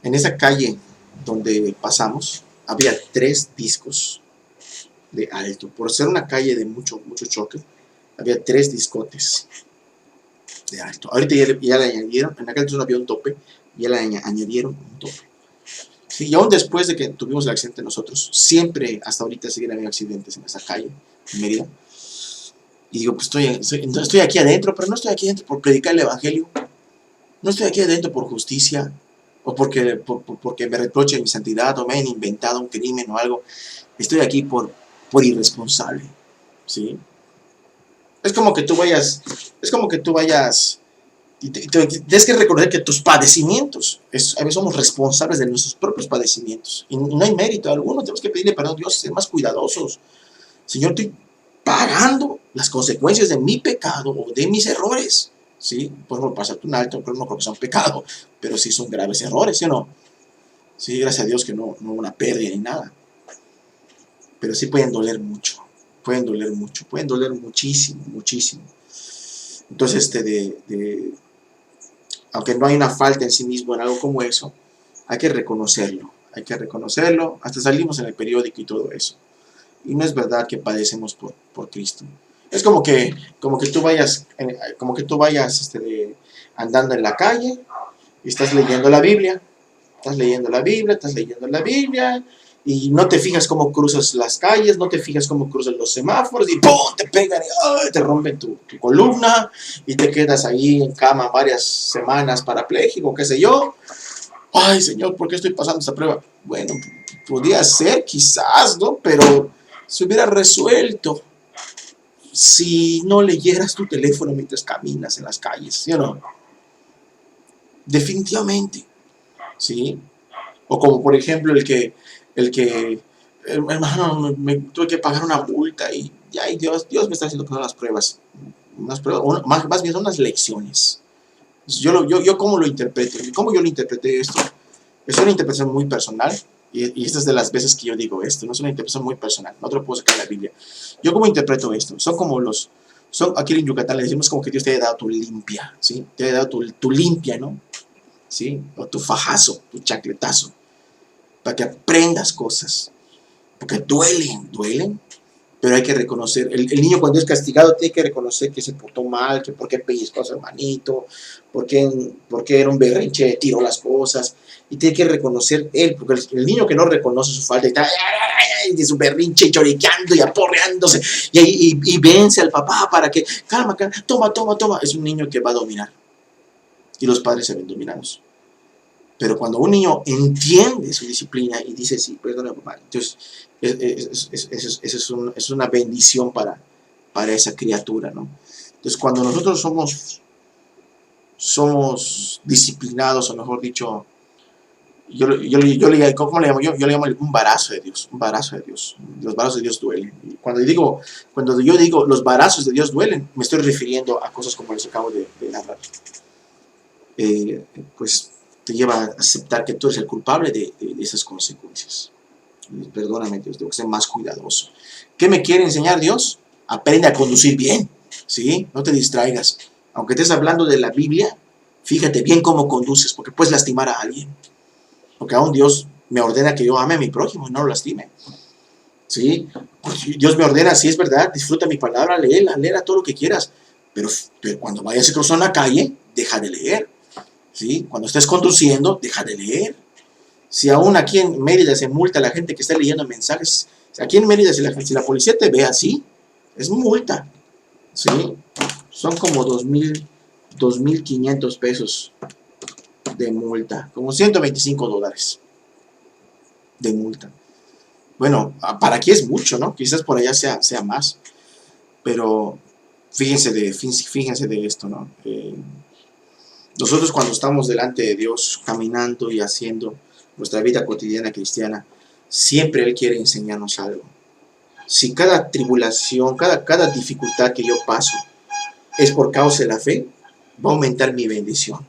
Speaker 1: En esa calle donde pasamos, había 3 discos de alto. Por ser una calle de mucho choque, había 3 discotes de alto. Ahorita ya le añadieron, en aquel entonces no había un tope, ya le añadieron un tope. Sí, y aún después de que tuvimos el accidente nosotros, siempre hasta ahorita siguen habiendo accidentes en esa calle, en Mérida. Y digo, pues estoy aquí adentro, pero no estoy aquí adentro por predicar el evangelio. No estoy aquí adentro por justicia, o porque me reprochen mi santidad, o me han inventado un crimen o algo. Estoy aquí por irresponsable, ¿sí? Es como que tú vayas, y tienes que reconocer que tus padecimientos, a veces somos responsables de nuestros propios padecimientos, y no hay mérito alguno, tenemos que pedirle perdón a Dios, ser más cuidadosos. Señor, estoy pagando las consecuencias de mi pecado o de mis errores, ¿sí? Por ejemplo, pasarte un alto, pero no creo que sea un pecado, pero sí son graves errores, ¿sí o no? Sí, gracias a Dios que no una pérdida ni nada, pero sí pueden doler mucho, pueden doler muchísimo, muchísimo. Entonces, aunque no hay una falta en sí mismo en algo como eso, hay que reconocerlo, hasta salimos en el periódico y todo eso. Y no es verdad que padecemos por Cristo. Es como que tú vayas, andando en la calle y estás leyendo la Biblia, y no te fijas cómo cruzas las calles, no te fijas cómo cruzas los semáforos y ¡pum! Te pegan y ¡ay! Te rompen tu columna y te quedas ahí en cama varias semanas parapléjico, qué sé yo. Ay, Señor, ¿por qué estoy pasando esta prueba? Bueno, podría ser quizás, ¿no? Pero se hubiera resuelto si no leyeras tu teléfono mientras caminas en las calles, ¿sí o no? Definitivamente, ¿sí? O como por ejemplo hermano, me tuve que pagar una multa y Dios me está haciendo pasar las pruebas. Más bien son unas lecciones. Yo cómo lo interpreto, cómo yo lo interpreté esto. Es una interpretación muy personal y esta es de las veces que yo digo esto, no es una interpretación muy personal, no te lo puedo sacar de la Biblia. Yo cómo interpreto esto, aquí en Yucatán le decimos como que Dios te haya dado tu limpia, ¿sí? Te haya dado tu limpia, ¿no? ¿Sí? O tu fajazo, tu chacletazo, para que aprendas cosas, porque duelen, pero hay que reconocer, el niño cuando es castigado tiene que reconocer que se portó mal, que por qué pellizcó a su hermanito, por qué era un berrinche, tiró las cosas, y tiene que reconocer él, porque el niño que no reconoce su falta y está de su berrinche lloriqueando y aporreándose, y vence al papá para que, calma, toma, es un niño que va a dominar, y los padres se ven dominados. Pero cuando un niño entiende su disciplina y dice, sí, perdona papá, entonces es una bendición para esa criatura, ¿no? Entonces cuando nosotros somos disciplinados, o mejor dicho, ¿cómo le llamo yo? Yo le llamo un barazo de Dios, un barazo de Dios. Los barazos de Dios duelen. Cuando yo digo los barazos de Dios duelen, me estoy refiriendo a cosas como les acabo de narrar. Pues te lleva a aceptar que tú eres el culpable de esas consecuencias. Perdóname, Dios, debo ser más cuidadoso. ¿Qué me quiere enseñar Dios? Aprende a conducir bien, ¿sí? No te distraigas. Aunque estés hablando de la Biblia, fíjate bien cómo conduces, porque puedes lastimar a alguien. Porque aún Dios me ordena que yo ame a mi prójimo y no lo lastime. ¿Sí? Dios me ordena, sí es verdad, disfruta mi palabra, léela todo lo que quieras. Pero cuando vayas a cruzar la calle, deja de leer. ¿Sí? Cuando estés conduciendo, deja de leer. Si aún aquí en Mérida se multa a la gente que está leyendo mensajes, aquí en Mérida si la policía te ve así, es multa. ¿Sí? Son como 2,500 pesos de multa, como $125 de multa. Bueno, para aquí es mucho, ¿no? Quizás por allá sea más, pero fíjense de esto, ¿no? Nosotros cuando estamos delante de Dios, caminando y haciendo nuestra vida cotidiana cristiana, siempre Él quiere enseñarnos algo. Si cada tribulación, cada dificultad que yo paso es por causa de la fe, va a aumentar mi bendición.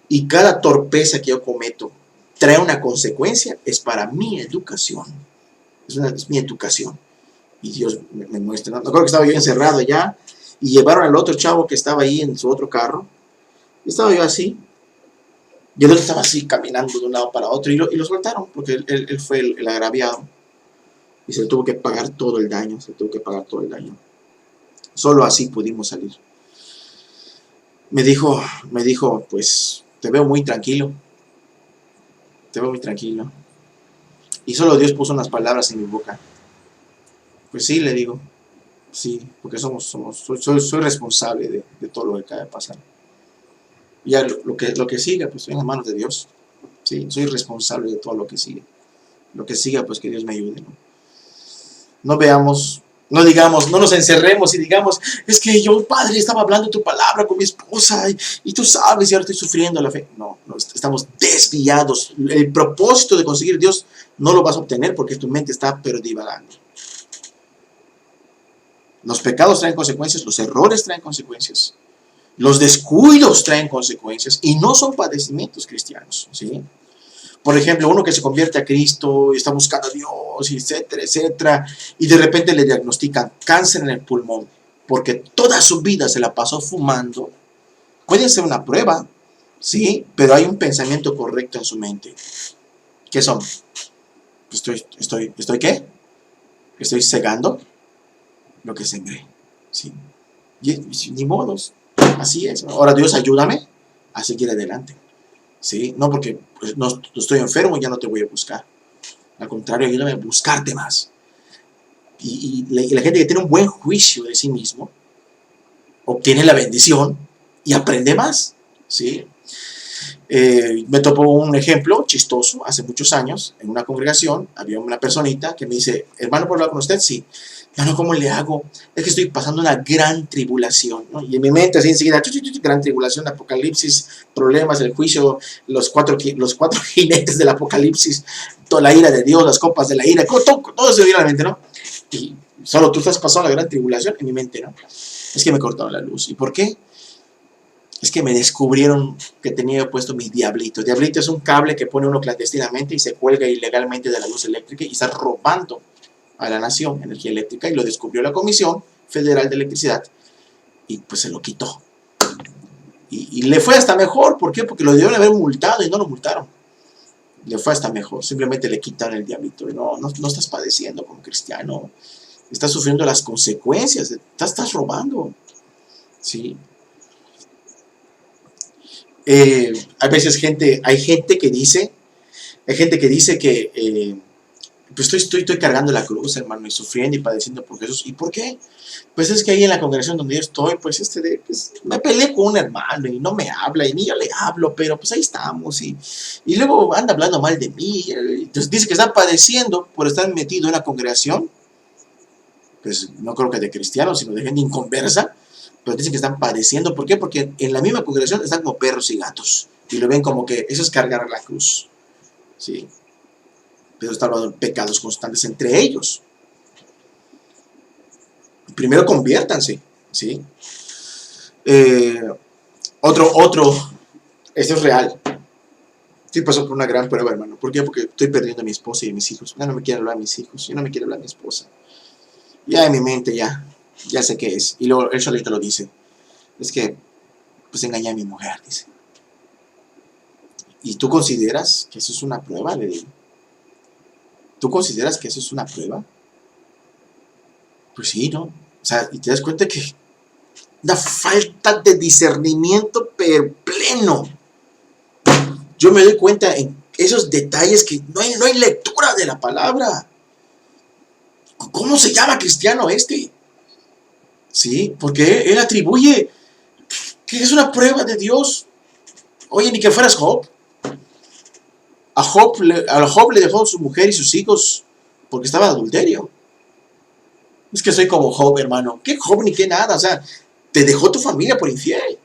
Speaker 1: Y cada torpeza que yo cometo trae una consecuencia, es para mi educación. Es mi educación. Y Dios me muestra. ¿No? Me acuerdo que estaba yo encerrado allá y llevaron al otro chavo que estaba ahí en su otro carro. Y estaba yo así. Y el otro estaba así caminando de un lado para otro y lo soltaron porque él fue el agraviado. Y se le tuvo que pagar todo el daño. Solo así pudimos salir. Me dijo, pues, te veo muy tranquilo. Y solo Dios puso unas palabras en mi boca. Pues sí, le digo. Sí, porque soy responsable de todo lo que acaba de pasar. Y ya lo que siga, pues estoy en las manos de Dios. Sí, soy responsable de todo lo que sigue. Lo que siga, pues que Dios me ayude, ¿no? No digamos, no nos encerremos y digamos, es que yo, Padre, estaba hablando tu palabra con mi esposa y tú sabes, y ahora estoy sufriendo la fe. No, estamos desviados. El propósito de conseguir Dios no lo vas a obtener porque tu mente está pero divagando. Los pecados traen consecuencias, los errores traen consecuencias, los descuidos traen consecuencias y no son padecimientos cristianos, ¿sí? Por ejemplo, uno que se convierte a Cristo y está buscando a Dios, etcétera, etcétera, y de repente le diagnostican cáncer en el pulmón, porque toda su vida se la pasó fumando. Puede ser una prueba, ¿sí? Pero hay un pensamiento correcto en su mente. ¿Qué son? ¿Estoy qué? Estoy cegando lo que sembré, ¿sí? Y ni modos, así es. Ahora Dios, ayúdame a seguir adelante. ¿Sí? No porque pues, no estoy enfermo y ya no te voy a buscar. Al contrario, ayúdame a buscarte más. Y la gente que tiene un buen juicio de sí mismo obtiene la bendición y aprende más. ¿Sí? Me topó un ejemplo chistoso hace muchos años. En una congregación había una personita que me dice, hermano, ¿puedo hablar con usted? Sí. Hermano, ¿cómo le hago? Es que estoy pasando una gran tribulación, ¿no? Y en mi mente así enseguida, gran tribulación, apocalipsis, problemas, el juicio, los cuatro jinetes del apocalipsis, toda la ira de Dios, las copas de la ira, todo se viene a la mente, ¿no? Y solo tú estás pasando la gran tribulación, en mi mente, ¿no? Es que me cortaron la luz. ¿Y por qué? Es que me descubrieron que tenía puesto mi diablito. Diablito es un cable que pone uno clandestinamente y se cuelga ilegalmente de la luz eléctrica y está robando a la nación energía eléctrica, y lo descubrió la Comisión Federal de Electricidad y pues se lo quitó. Y le fue hasta mejor. ¿Por qué? Porque lo debieron haber multado y no lo multaron. Le fue hasta mejor. Simplemente le quitaron el diablito. No estás padeciendo como cristiano. Estás sufriendo las consecuencias. Estás robando. ¿Sí? Hay veces hay gente que dice que pues estoy cargando la cruz, hermano, y sufriendo y padeciendo por Jesús. ¿Y por qué? Pues es que ahí en la congregación donde yo estoy, pues me peleé con un hermano y no me habla, y ni yo le hablo, pero pues ahí estamos, y luego anda hablando mal de mí. Entonces dice que está padeciendo por estar metido en una congregación, pues no creo que de cristianos, sino de gente inconversa, pero dicen que están padeciendo. ¿Por qué? Porque en la misma congregación están como perros y gatos, y lo ven como que eso es cargar la cruz. ¿sí? Pedro está hablando de pecados constantes entre ellos. Primero conviértanse, ¿sí? Otro, esto es real. Estoy pasando por una gran prueba, hermano. ¿Por qué? Porque estoy perdiendo a mi esposa y a mis hijos. Ya no me quiere hablar a mis hijos, ya no me quiere hablar a mi esposa. Ya en mi mente ya sé qué es. Y luego él solito lo dice. Es que, pues engañé a mi mujer, dice. ¿Y tú consideras que eso es una prueba? Le digo. ¿Tú consideras que eso es una prueba? Pues sí, ¿no? O sea, y te das cuenta que una falta de discernimiento pleno. Yo me doy cuenta en esos detalles que no hay lectura de la palabra. ¿Cómo se llama cristiano este? Sí, porque él atribuye que es una prueba de Dios. Oye, ni que fueras Job. A Job le dejó su mujer y sus hijos porque estaba en adulterio. Es que soy como Job, hermano. ¿Qué Job ni qué nada? O sea, te dejó tu familia por infiel.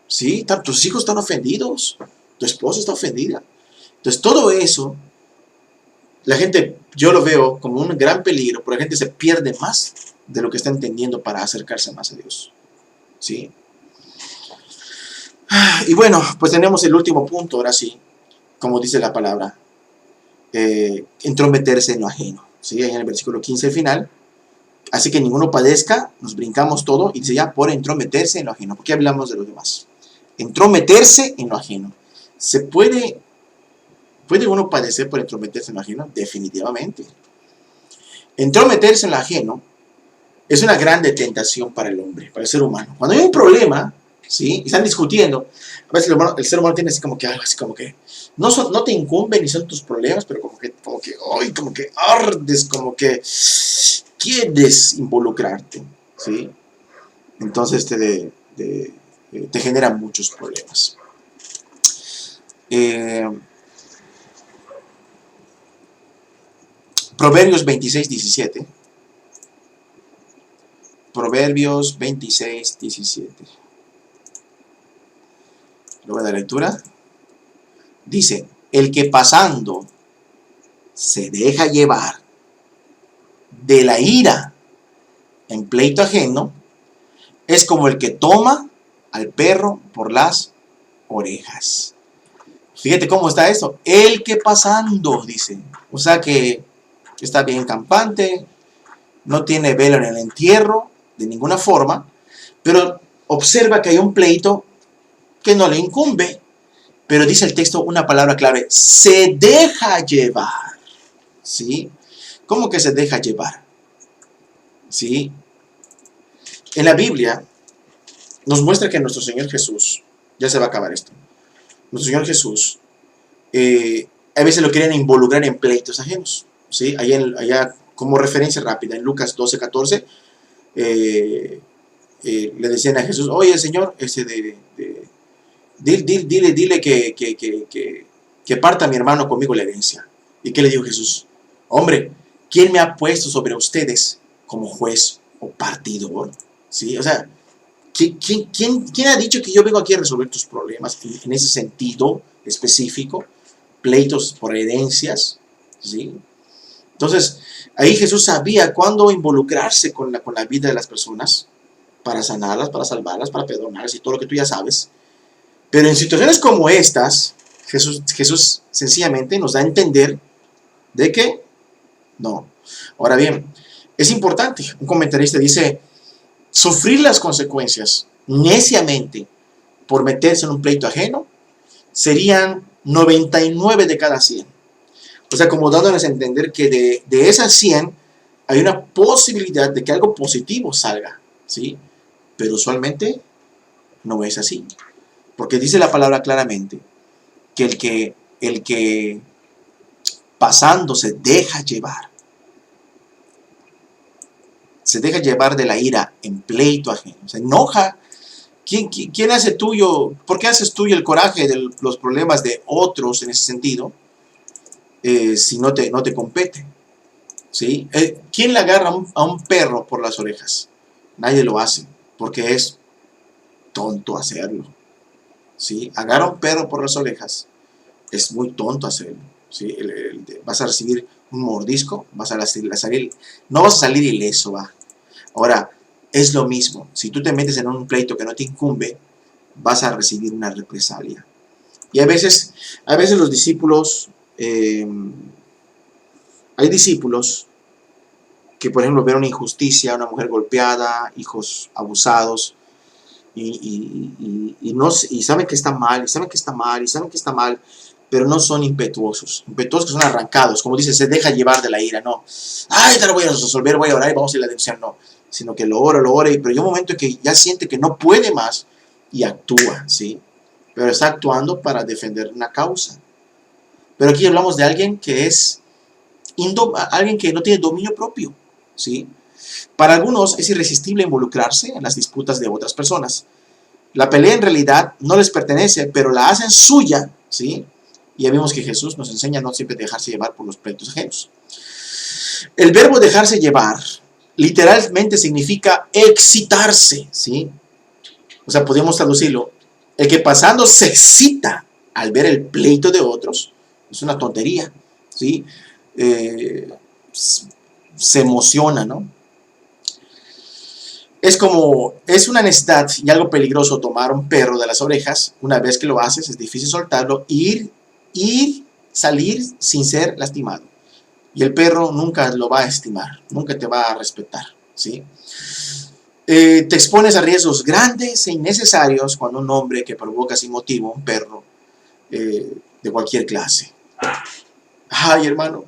Speaker 1: Sí, tus hijos están ofendidos. Tu esposa está ofendida. Entonces, todo eso, la gente, yo lo veo como un gran peligro, porque la gente se pierde más de lo que está entendiendo para acercarse más a Dios. ¿Sí? Y bueno, pues tenemos el último punto, ahora sí, como dice la palabra, entrometerse en lo ajeno. ¿Sí? Ahí en el versículo 15 al final. Así que ninguno padezca, nos brincamos todo, y dice ya, por entrometerse en lo ajeno. ¿Por qué hablamos de los demás? Entrometerse en lo ajeno. ¿Puede uno padecer por entrometerse en lo ajeno? Definitivamente. Entrometerse en lo ajeno es una grande tentación para el hombre, para el ser humano. Cuando hay un problema, ¿sí? Y están discutiendo, a veces el ser humano tiene así como que algo, así como que no te incumben ni son tus problemas, pero como que ardes, como que quieres involucrarte, ¿sí? Entonces te genera muchos problemas. Proverbios 26, 17. Proverbios 26, 17. Luego de la lectura. Dice, el que pasando se deja llevar de la ira en pleito ajeno, es como el que toma al perro por las orejas. Fíjate cómo está esto. El que pasando, dice. O sea que está bien campante, no tiene velo en el entierro, de ninguna forma, pero observa que hay un pleito que no le incumbe. Pero dice el texto una palabra clave, se deja llevar. ¿Sí? ¿Cómo que se deja llevar? ¿Sí? En la Biblia nos muestra que nuestro Señor Jesús, ya se va a acabar esto, nuestro Señor Jesús, a veces lo quieren involucrar en pleitos ajenos. ¿Sí? Allá como referencia rápida, en Lucas 12, 14, le decían a Jesús, oye Señor, dile que parta mi hermano conmigo la herencia. ¿Y qué le dijo Jesús? Hombre, ¿quién me ha puesto sobre ustedes como juez o partidor? ¿Sí? O sea, ¿quién ha dicho que yo vengo aquí a resolver tus problemas en ese sentido específico? Pleitos por herencias, ¿sí? Entonces, ahí Jesús sabía cuándo involucrarse con la vida de las personas para sanarlas, para salvarlas, para perdonarlas y todo lo que tú ya sabes. Pero en situaciones como estas, Jesús sencillamente nos da a entender de que no. Ahora bien, es importante, un comentarista dice, sufrir las consecuencias neciamente por meterse en un pleito ajeno serían 99 de cada 100. O sea, como dándoles a entender que de esas 100 hay una posibilidad de que algo positivo salga, ¿sí? Pero usualmente no es así. Porque dice la palabra claramente que el que pasando se deja llevar de la ira en pleito ajeno, se enoja. ¿Quién hace tuyo? ¿Por qué haces tuyo el coraje de los problemas de otros en ese sentido? Si no te compete, ¿sí? ¿Quién le agarra a un perro por las orejas? Nadie lo hace, porque es tonto hacerlo, ¿sí? Agarra a un perro por las orejas, es muy tonto hacerlo. ¿sí? Vas a recibir un mordisco, no vas a salir ileso, va. Ahora, es lo mismo, si tú te metes en un pleito que no te incumbe, vas a recibir una represalia. Y a veces los discípulos, hay discípulos que, por ejemplo, ven una injusticia, una mujer golpeada, hijos abusados, y saben que está mal, y saben que está mal, y saben que está mal, pero no son impetuosos. Impetuosos que son arrancados, como dice, se deja llevar de la ira, no. Ay, te lo voy a resolver, voy a orar y vamos a ir a denunciar, no. Sino que lo ora, pero hay un momento en que ya siente que no puede más y actúa, ¿sí? Pero está actuando para defender una causa. Pero aquí hablamos de alguien que es alguien que no tiene dominio propio, ¿sí? Para algunos es irresistible involucrarse en las disputas de otras personas. La pelea en realidad no les pertenece, pero la hacen suya, ¿sí? Y ya vimos que Jesús nos enseña a no siempre dejarse llevar por los pleitos ajenos. El verbo dejarse llevar literalmente significa excitarse, ¿sí? O sea, podemos traducirlo. El que pasando se excita al ver el pleito de otros, es una tontería, ¿sí? Se emociona, ¿no? Es una necesidad y algo peligroso tomar un perro de las orejas. Una vez que lo haces, es difícil soltarlo, salir sin ser lastimado. Y el perro nunca lo va a estimar, nunca te va a respetar, ¿sí? Te expones a riesgos grandes e innecesarios cuando un hombre que provoca sin motivo, un perro de cualquier clase. Ay, hermano,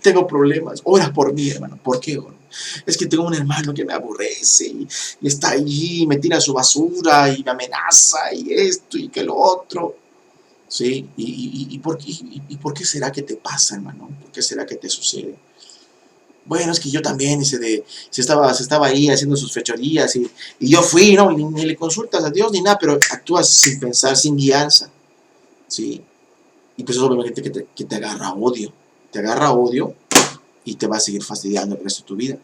Speaker 1: tengo problemas, ora por mí, hermano. ¿Por qué oro? Es que tengo un hermano que me aborrece y está allí, me tira su basura y me amenaza y esto y que lo otro. ¿Sí? ¿Y por qué será que te pasa, hermano? ¿Por qué será que te sucede? Bueno, es que yo también, se estaba ahí haciendo sus fechorías y yo fui, ¿no? Ni le consultas a Dios ni nada, pero actúas sin pensar, sin guianza, ¿sí? Y pues eso obviamente que te agarra odio. Te agarra odio y te va a seguir fastidiando el resto de tu vida.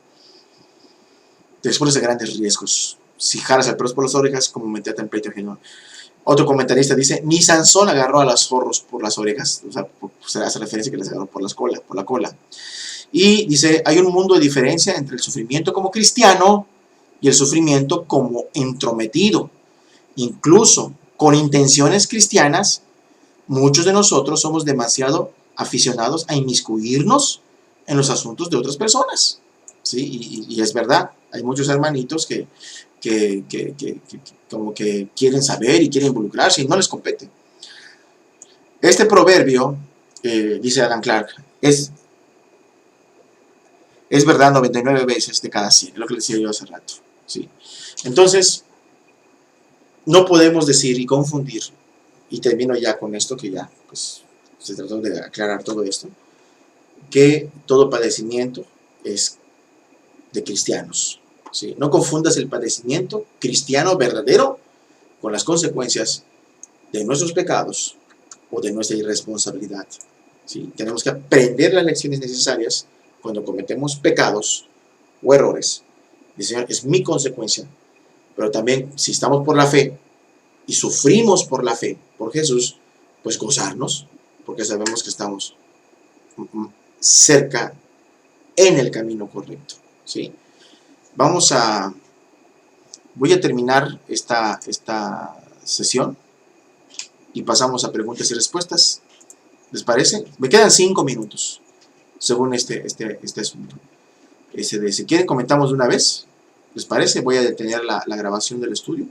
Speaker 1: Te expones a grandes riesgos. Si jalas al perro por las orejas, como meterte en pleito ajeno. Otro comentarista dice, ni Sansón agarró a los zorros por las orejas. O sea, se hace referencia que les agarró por la cola. Y dice, hay un mundo de diferencia entre el sufrimiento como cristiano y el sufrimiento como entrometido. Incluso con intenciones cristianas, muchos de nosotros somos demasiado aficionados a inmiscuirnos en los asuntos de otras personas, ¿sí? Y es verdad, hay muchos hermanitos que como que quieren saber y quieren involucrarse y no les compete. Este proverbio, dice Adam Clark, es verdad 99 veces de cada 100, es lo que les decía yo hace rato, ¿sí? Entonces, no podemos decir y confundir, y termino ya con esto, que ya pues, se trató de aclarar todo esto, que todo padecimiento es de cristianos, ¿sí? No confundas el padecimiento cristiano verdadero con las consecuencias de nuestros pecados o de nuestra irresponsabilidad, ¿sí? Tenemos que aprender las lecciones necesarias cuando cometemos pecados o errores. El Señor es mi consecuencia, pero también si estamos por la fe y sufrimos por la fe, por Jesús, pues gozarnos, porque sabemos que estamos cerca en el camino correcto, ¿sí? Voy a terminar esta sesión y pasamos a preguntas y respuestas. ¿Les parece? Me quedan 5 minutos, según este asunto. Si quieren comentamos de una vez, ¿les parece? Voy a detener la grabación del estudio.